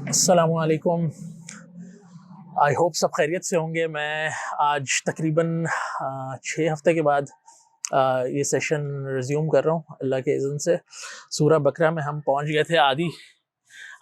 السلام علیکم. I hope سب خیریت سے ہوں گے. میں آج تقریباً 6 ہفتے کے بعد یہ سیشن ریزیوم کر رہا ہوں اللہ کے اذن سے. سورہ بقرہ میں ہم پہنچ گئے تھے آدھی،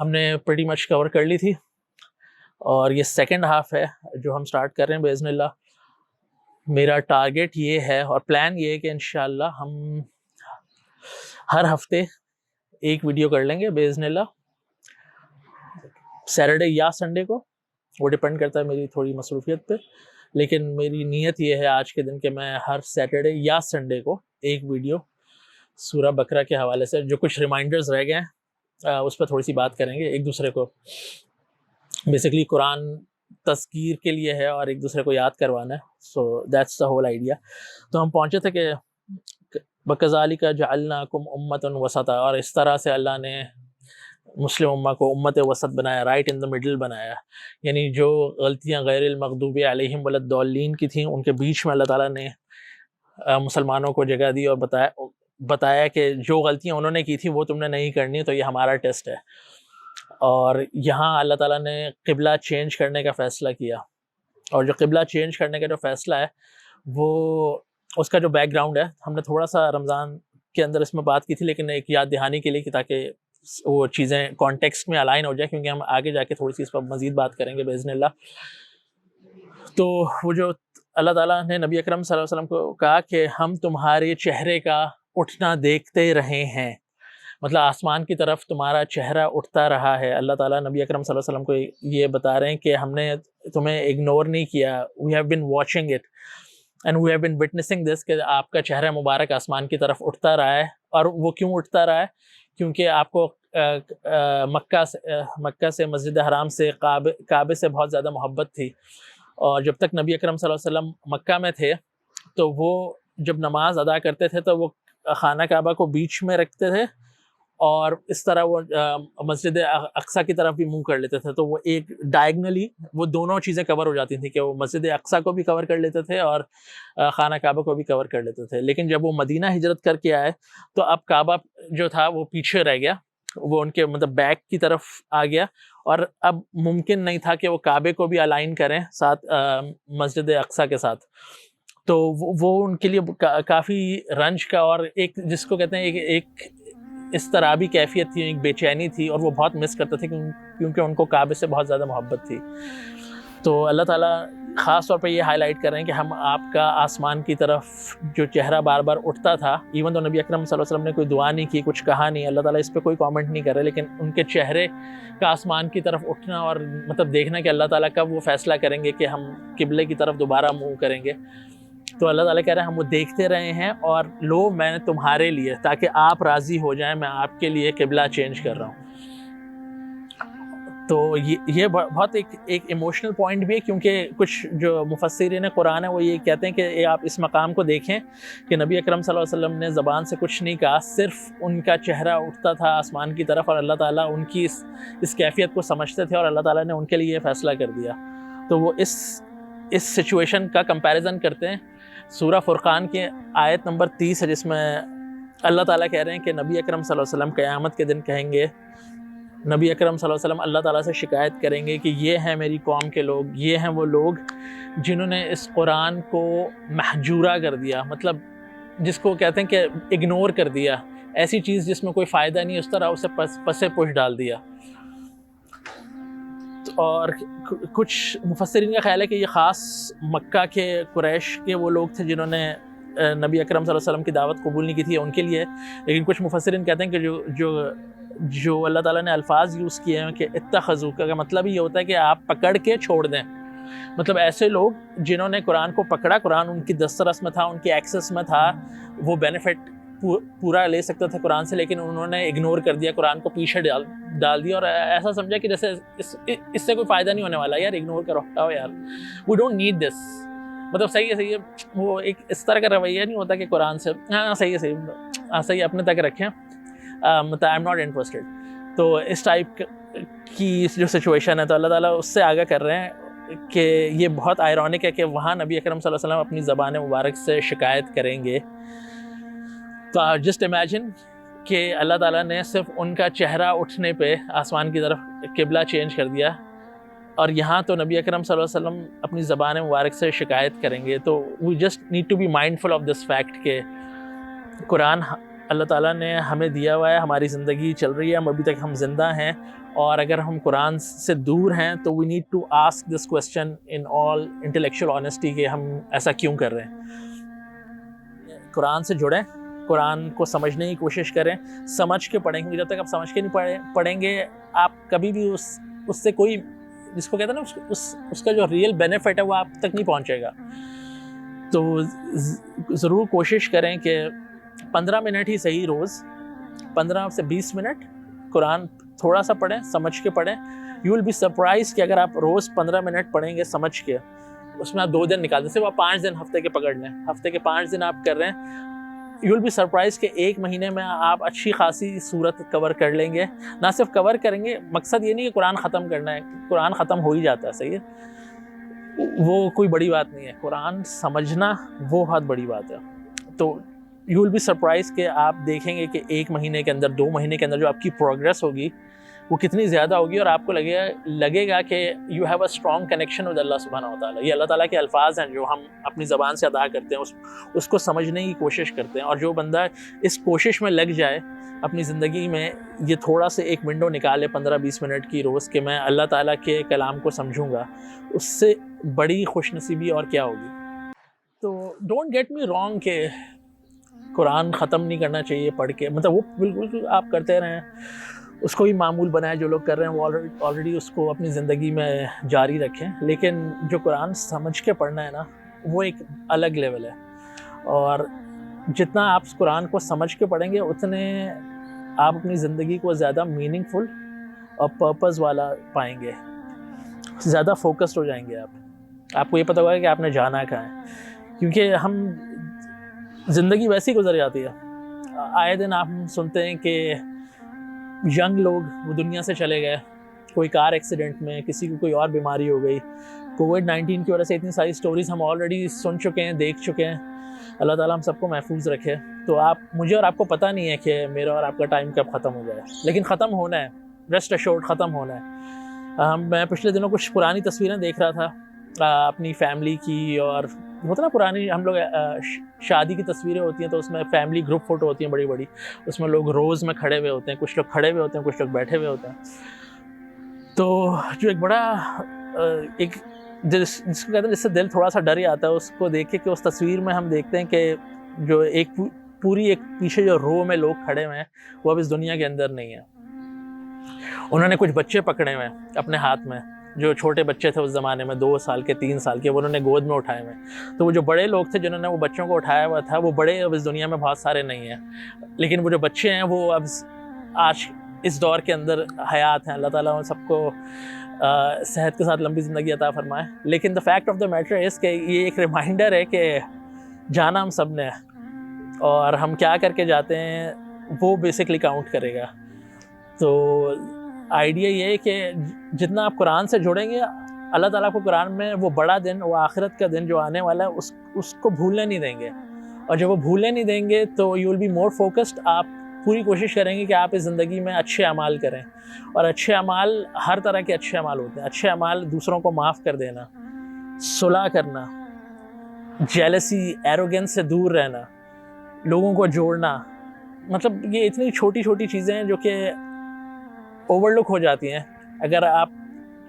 ہم نے پریٹی مچ کور کر لی تھی، اور یہ سیکنڈ ہاف ہے جو ہم سٹارٹ کر رہے ہیں باذن اللہ. میرا ٹارگیٹ یہ ہے اور پلان یہ ہے کہ انشاءاللہ ہم ہر ہفتے ایک ویڈیو کر لیں گے باذن اللہ، سیٹرڈے یا سنڈے کو، وہ ڈپینڈ کرتا ہے میری تھوڑی مصروفیت پہ. لیکن میری نیت یہ ہے آج کے دن کہ میں ہر سیٹرڈے یا سنڈے کو ایک ویڈیو سورہ بقرہ کے حوالے سے، جو کچھ ریمائنڈرز رہ گئے ہیں اس پہ تھوڑی سی بات کریں گے. ایک دوسرے کو بیسکلی قرآن تذکیر کے لیے ہے اور ایک دوسرے کو یاد کروانا ہے. So that's the whole idea. تو ہم پہنچے تھے کہ وَكَذَلِكَ جَعَلْنَاكُمْ أُمَّةً وَسَطًا، اور اس طرح سے اللہ نے مسلم امہ کو امت وسط بنایا، رائٹ ان دا مڈل بنایا. یعنی جو غلطیاں غیر المغضوب علیہم ولا الضالین کی تھیں، ان کے بیچ میں اللہ تعالیٰ نے مسلمانوں کو جگہ دی اور بتایا کہ جو غلطیاں انہوں نے کی تھیں وہ تم نے نہیں کرنی، تو یہ ہمارا ٹیسٹ ہے. اور یہاں اللہ تعالیٰ نے قبلہ چینج کرنے کا فیصلہ کیا، اور جو قبلہ چینج کرنے کا جو فیصلہ ہے وہ اس کا جو بیک گراؤنڈ ہے، ہم نے تھوڑا سا رمضان کے اندر اس میں بات کی تھی، لیکن ایک یاد دہانی کے لیے کہ تاکہ وہ چیزیں کانٹیکسٹ میں الائن ہو جائے، کیونکہ ہم آگے جا کے تھوڑی سی اس پر مزید بات کریں گے باذن اللہ. تو وہ جو اللہ تعالیٰ نے نبی اکرم صلی اللہ علیہ وسلم کو کہا کہ ہم تمہارے چہرے کا اٹھنا دیکھتے رہے ہیں، مطلب آسمان کی طرف تمہارا چہرہ اٹھتا رہا ہے. اللہ تعالیٰ نبی اکرم صلی اللہ علیہ وسلم کو یہ بتا رہے ہیں کہ ہم نے تمہیں اگنور نہیں کیا. We have been watching it and we have been witnessing this, کہ آپ کا چہرہ مبارک آسمان کی طرف اٹھتا رہا ہے. اور وہ کیوں اٹھتا رہا ہے؟ کیونکہ آپ کو مکہ سے مسجد حرام سے کعبے سے بہت زیادہ محبت تھی. اور جب تک نبی اکرم صلی اللہ علیہ وسلم مکہ میں تھے تو وہ جب نماز ادا کرتے تھے تو وہ خانہ کعبہ کو بیچ میں رکھتے تھے، اور اس طرح وہ مسجد اقصیٰ کی طرف بھی منہ کر لیتے تھے. تو وہ ایک ڈائگنلی وہ دونوں چیزیں کور ہو جاتی تھیں کہ وہ مسجد اقصیٰ کو بھی کور کر لیتے تھے اور خانہ کعبہ کو بھی کور کر لیتے تھے. لیکن جب وہ مدینہ ہجرت کر کے آئے تو اب کعبہ جو تھا وہ پیچھے رہ گیا، وہ ان کے مطلب بیک کی طرف آ گیا، اور اب ممکن نہیں تھا کہ وہ کعبے کو بھی الائن کریں ساتھ مسجد اقصیٰ کے ساتھ. تو وہ ان کے لیے کافی رنج کا اور ایک جس کو کہتے ہیں ایک اضطرابی کیفیت تھی، ایک بے چینی تھی، اور وہ بہت مس کرتے تھے کیونکہ ان کو کعبے سے بہت زیادہ محبت تھی. تو اللہ تعالیٰ خاص طور پہ یہ ہائی لائٹ کر رہے ہیں کہ ہم آپ کا آسمان کی طرف جو چہرہ بار بار اٹھتا تھا، ایون تو نبی اکرم صلی اللہ علیہ وسلم نے کوئی دعا نہیں کی، کچھ کہا نہیں، اللہ تعالیٰ اس پہ کوئی کامنٹ نہیں کر رہے، لیکن ان کے چہرے کا آسمان کی طرف اٹھنا اور مطلب دیکھنا کہ اللہ تعالیٰ کب وہ فیصلہ کریں گے کہ ہم قبلے کی طرف دوبارہ منہ کریں گے. تو اللہ تعالیٰ کہہ رہے ہیں ہم وہ دیکھتے رہے ہیں، اور لو میں نے تمہارے لیے، تاکہ آپ راضی ہو جائیں، میں آپ کے لیے قبلہ چینج کر رہا ہوں. تو یہ بہت ایک ایموشنل پوائنٹ بھی ہے، کیونکہ کچھ جو مفسرین قرآن ہیں وہ یہ کہتے ہیں کہ آپ اس مقام کو دیکھیں کہ نبی اکرم صلی اللہ علیہ وسلم نے زبان سے کچھ نہیں کہا، صرف ان کا چہرہ اٹھتا تھا آسمان کی طرف، اور اللہ تعالیٰ ان کی اس کیفیت کو سمجھتے تھے، اور اللہ تعالیٰ نے ان کے لیے یہ فیصلہ کر دیا. تو وہ اس سچویشن کا کمپیریزن کرتے ہیں سورہ فرقان کی آیت نمبر 30 ہے، جس میں اللہ تعالیٰ کہہ رہے ہیں کہ نبی اکرم صلی اللہ علیہ وسلم قیامت کے دن کہیں گے، نبی اکرم صلی اللہ علیہ وسلم اللہ تعالیٰ سے شکایت کریں گے کہ یہ ہیں میری قوم کے لوگ، یہ ہیں وہ لوگ جنہوں نے اس قرآن کو محجورہ کر دیا، مطلب جس کو کہتے ہیں کہ اگنور کر دیا، ایسی چیز جس میں کوئی فائدہ نہیں، اس طرح اسے پسے پش ڈال دیا. اور کچھ مفسرین کا خیال ہے کہ یہ خاص مکہ کے قریش کے وہ لوگ تھے جنہوں نے نبی اکرم صلی اللہ علیہ وسلم کی دعوت قبول نہیں کی تھی ان کے لیے. لیکن کچھ مفسرین کہتے ہیں کہ جو اللہ تعالیٰ نے الفاظ یوز کیے ہیں کہ اتخذوا کا مطلب یہ ہوتا ہے کہ آپ پکڑ کے چھوڑ دیں، مطلب ایسے لوگ جنہوں نے قرآن کو پکڑا، قرآن ان کی دسترس میں تھا، ان کی ایکسس میں تھا، وہ بینیفٹ پورا لے سکتا تھا قرآن سے، لیکن انہوں نے اگنور کر دیا، قرآن کو پیچھے ڈال دیا، اور ایسا سمجھا کہ جیسے اس سے کوئی فائدہ نہیں ہونے والا، یار اگنور کرو، ہٹاؤ یار، وی ڈونٹ نیڈ دس. مطلب صحیح ہے، وہ ایک اس طرح کا رویہ نہیں ہوتا کہ قرآن سے ہاں صحیح ہے اپنے تک رکھیں، مطلب آئی ایم ناٹ انٹرسٹڈ. تو اس ٹائپ کی جو سچویشن ہے، تو اللہ تعالیٰ اس سے آگاہ کر رہے ہیں کہ یہ بہت آئرونک ہے کہ وہاں نبی اکرم صلی اللہ علیہ وسلم اپنی زبان مبارک سے شکایت کریں گے. تو جسٹ امیجن کہ اللہ تعالیٰ نے صرف ان کا چہرہ اٹھنے پہ آسمان کی طرف قبلہ چینج کر دیا، اور یہاں تو نبی اکرم صلی اللہ علیہ وسلم اپنی زبان مبارک سے شکایت کریں گے. تو we just need to be mindful of this fact کہ قرآن اللہ تعالیٰ نے ہمیں دیا ہوا ہے، ہماری زندگی چل رہی ہے، ہم ابھی تک ہم زندہ ہیں، اور اگر ہم قرآن سے دور ہیں تو we need to ask this question in all intellectual honesty کہ ہم ایسا کیوں کر رہے ہیں. قرآن سے جڑیں، قرآن کو سمجھنے کی کوشش کریں، سمجھ کے پڑھیں گے. جب تک آپ سمجھ کے نہیں پڑھیں گے آپ کبھی بھی اس سے کوئی، جس کو کہتے ہیں نا اس کا جو ریئل بینیفٹ ہے وہ آپ تک نہیں پہنچے گا. تو ضرور کوشش کریں کہ 15 منٹ ہی صحیح روز، 15 سے 20 منٹ قرآن تھوڑا سا پڑھیں، سمجھ کے پڑھیں. یو ول بی سرپرائز کہ اگر آپ روز 15 منٹ پڑھیں گے سمجھ کے، اس میں آپ 2 دن نکال دیں، صرف آپ 5 دن ہفتے کے پکڑ لیں، ہفتے کے 5 دن آپ کر رہے ہیں، یو ول بی سرپرائز کہ 1 مہینے میں آپ اچھی خاصی صورت کور کر لیں گے. نہ صرف کور کریں گے، مقصد یہ نہیں کہ قرآن ختم کرنا ہے، قرآن ختم ہو ہی جاتا ہے، صحیح ہے، وہ کوئی بڑی بات نہیں ہے. قرآن سمجھنا وہ بہت بڑی بات ہے. تو یو ول بی سرپرائز کہ آپ دیکھیں گے کہ 1 مہینے کے اندر، 2 مہینے کے اندر جو آپ کی پروگرس ہوگی وہ کتنی زیادہ ہوگی، اور آپ کو لگے گا کہ you have a strong connection with Allah سبحانہ و تعالیٰ. یہ اللہ تعالیٰ کے الفاظ ہیں جو ہم اپنی زبان سے ادا کرتے ہیں، اس کو سمجھنے کی کوشش کرتے ہیں. اور جو بندہ اس کوشش میں لگ جائے اپنی زندگی میں، یہ تھوڑا سے ایک ونڈو نکالے 15-20 منٹ کی روز کہ میں اللہ تعالیٰ کے کلام کو سمجھوں گا، اس سے بڑی خوش نصیبی اور کیا ہوگی. تو ڈونٹ گیٹ می رانگ کہ قرآن ختم نہیں کرنا چاہیے پڑھ کے، مطلب وہ بالکل آپ کرتے رہیں، اس کو ہی معمول بنائیں. جو لوگ کر رہے ہیں وہ آلریڈی اس کو اپنی زندگی میں جاری رکھیں. لیکن جو قرآن سمجھ کے پڑھنا ہے نا، وہ ایک الگ لیول ہے. اور جتنا آپ اس قرآن کو سمجھ کے پڑھیں گے اتنے آپ اپنی زندگی کو زیادہ میننگ فل اور پرپز والا پائیں گے، زیادہ فوکسڈ ہو جائیں گے. آپ کو یہ پتہ ہوگا کہ آپ نے جانا کہاں ہے، کیونکہ ہم زندگی ویسی گزر جاتی ہے. آئے دن آپ سنتے ہیں کہ ینگ لوگ وہ دنیا سے چلے گئے، کوئی کار ایکسیڈنٹ میں، کسی کو کوئی اور بیماری ہو گئی. کووڈ-19 کی وجہ سے اتنی ساری سٹوریز ہم آلریڈی سن چکے ہیں، دیکھ چکے ہیں. اللہ تعالیٰ ہم سب کو محفوظ رکھے. تو مجھے اور آپ کو پتہ نہیں ہے کہ میرا اور آپ کا ٹائم کب ختم ہو جائے، لیکن ختم ہونا ہے، ریسٹ ایشورڈ ختم ہونا ہے. میں پچھلے دنوں کچھ پرانی تصویریں دیکھ رہا تھا اپنی فیملی کی، اور ہوتا نا پرانی ہم لوگ شادی کی تصویریں ہوتی ہیں تو اس میں فیملی گروپ فوٹو ہوتی ہیں بڑی بڑی، اس میں لوگ روز میں کھڑے ہوئے ہوتے ہیں، کچھ لوگ کھڑے ہوئے ہوتے ہیں، کچھ لوگ بیٹھے ہوئے ہوتے ہیں. تو جو ایک بڑا ایک جس کو کہتے ہیں جس سے دل تھوڑا سا ڈر ہی آتا ہے اس کو دیکھ کے، کہ اس تصویر میں ہم دیکھتے ہیں کہ جو ایک پوری ایک پیچھے جو رو میں لوگ کھڑے ہوئے ہیں وہ اب اس دنیا کے اندر نہیں ہیں. انہوں نے کچھ بچے پکڑے ہوئے ہیں اپنے ہاتھ میں، جو چھوٹے بچے تھے اس زمانے میں 2 سال کے 3 سال کے، وہ انہوں نے گود میں اٹھائے ہوئے. تو وہ جو بڑے لوگ تھے جنہوں نے وہ بچوں کو اٹھایا ہوا تھا، وہ بڑے اب اس دنیا میں بہت سارے نہیں ہیں، لیکن وہ جو بچے ہیں وہ اب آج اس دور کے اندر حیات ہیں. اللہ تعالیٰ سب کو صحت کے ساتھ لمبی زندگی عطا فرمائے. لیکن the fact of the matter is کہ یہ ایک ریمائنڈر ہے کہ جانا ہم سب نے، اور ہم کیا کر کے جاتے ہیں وہ بیسکلی کاؤنٹ کرے گا. تو آئیڈیا یہ ہے کہ جتنا آپ قرآن سے جڑیں گے، اللہ تعالیٰ کو قرآن میں وہ بڑا دن، وہ آخرت کا دن جو آنے والا ہے، اس کو بھولنے نہیں دیں گے. اور جب وہ بھولنے نہیں دیں گے تو you will be more focused. آپ پوری کوشش کریں گے کہ آپ اس زندگی میں اچھے اعمال کریں، اور اچھے اعمال ہر طرح کے اچھے اعمال ہوتے ہیں. اچھے اعمال دوسروں کو معاف کر دینا، صلح کرنا، جیلسی ایروگنس سے دور رہنا، لوگوں کو جوڑنا. مطلب یہ اتنی چھوٹی چھوٹی چیزیں ہیں جو کہ اوور لک ہو جاتی ہیں اگر آپ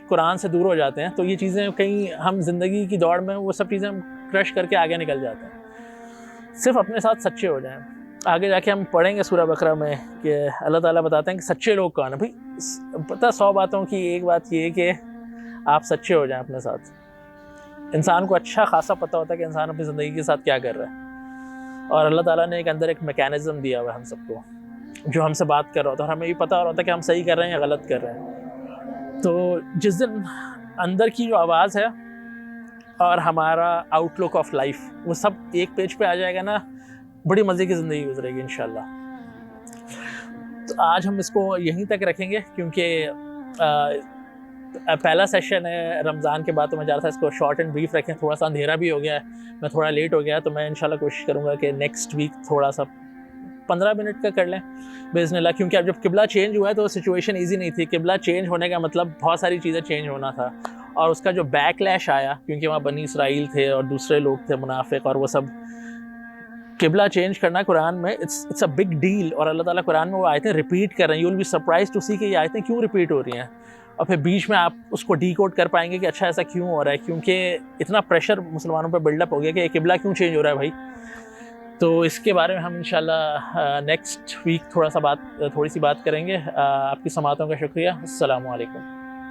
قرآن سے دور ہو جاتے ہیں. تو یہ چیزیں کہیں ہم زندگی کی دوڑ میں وہ سب چیزیں ہم کرش کر کے آگے نکل جاتے ہیں. صرف اپنے ساتھ سچے ہو جائیں. آگے جا کے ہم پڑھیں گے سورہ بقرہ میں کہ اللہ تعالیٰ بتاتے ہیں کہ سچے لوگ کون ہیں. بھائی پتہ 100 باتوں کی ایک بات یہ ہے کہ آپ سچے ہو جائیں اپنے ساتھ. انسان کو اچھا خاصا پتہ ہوتا ہے کہ انسان اپنی زندگی کے ساتھ کیا کر رہا ہے، اور اللہ تعالیٰ نے اندر ایک میکینزم دیا ہوا ہے ہم سب کو جو ہم سے بات کر رہا ہوتا ہے، اور ہمیں بھی پتہ ہو رہا ہوتا ہے کہ ہم صحیح کر رہے ہیں یا غلط کر رہے ہیں. تو جس دن اندر کی جو آواز ہے اور ہمارا آؤٹ لک آف لائف وہ سب ایک پیج پہ آ جائے گا نا، بڑی مزے کی زندگی گزرے گی انشاءاللہ. تو آج ہم اس کو یہیں تک رکھیں گے کیونکہ پہلا سیشن ہے رمضان کے بعد، تو میں چاہ رہا تھا اس کو شارٹ اینڈ بریف رکھیں. تھوڑا سا اندھیرا بھی ہو گیا ہے، میں تھوڑا لیٹ ہو گیا، تو میں انشاءاللہ کوشش کروں گا کہ نیکسٹ ویک تھوڑا سا 15 منٹ کا کر لیں باذن اللہ، کیونکہ اب جب قبلہ چینج ہوا ہے تو سچویشن ایزی نہیں تھی. قبلہ چینج ہونے کا مطلب بہت ساری چیزیں چینج ہونا تھا، اور اس کا جو بیک لیش آیا کیونکہ وہاں بنی اسرائیل تھے اور دوسرے لوگ تھے منافق اور وہ سب. قبلہ چینج کرنا قرآن میں اٹس اے بگ ڈیل، اور اللہ تعالیٰ قرآن میں وہ آیتیں ریپیٹ کر رہے ہیں. You will be surprise to see کہ یہ آیتیں کیوں ریپیٹ ہو رہی ہیں، اور پھر بیچ میں آپ اس کو ڈی کوڈ کر پائیں گے کہ اچھا ایسا کیوں ہو رہا ہے، کیونکہ اتنا پریشر مسلمانوں پہ بلڈ اپ ہو گیا کہ یہ قبلہ کیوں چینج ہو رہا ہے بھائی. تو اس کے بارے میں ہم انشاءاللہ نیکسٹ ویک تھوڑی سی بات کریں گے. آپ کی سماعتوں کا شکریہ. السلام علیکم.